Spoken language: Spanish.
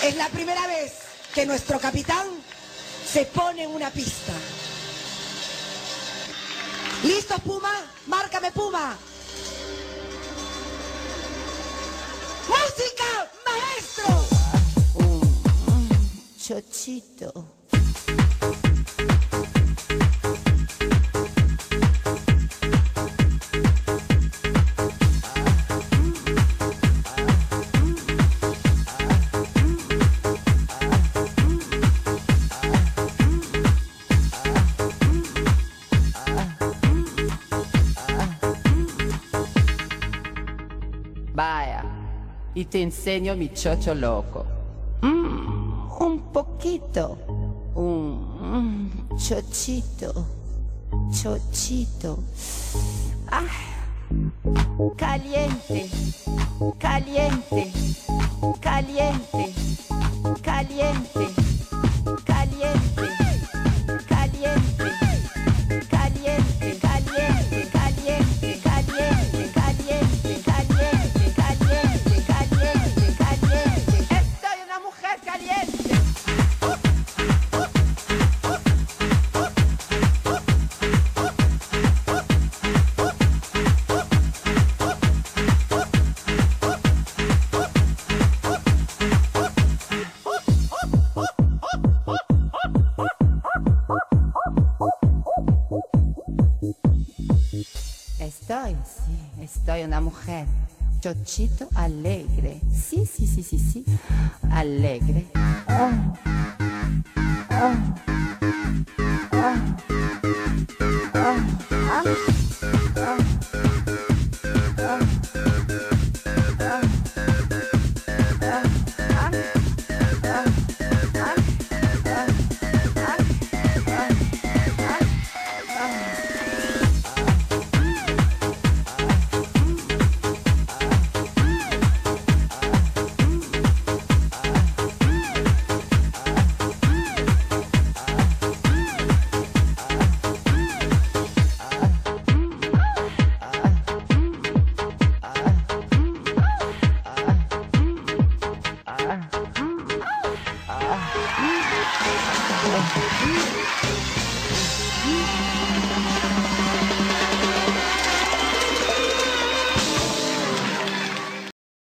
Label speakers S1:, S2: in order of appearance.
S1: Es la primera vez que nuestro capitán se pone en una pista. ¿Listos, Puma? Márcame, Puma. ¡Música, maestro!
S2: Chochito. Vaya, y te enseño mi chocho loco. Un poquito. Un chochito. Chochito. Ah, caliente. Caliente. Caliente. Caliente. Caliente. Caliente. Caliente. Caliente. Caliente. Caliente. Caliente. Caliente. Caliente. Caliente. Caliente. Estoy una mujer caliente. Estoy una mujer, chochito alegre. Sí, alegre.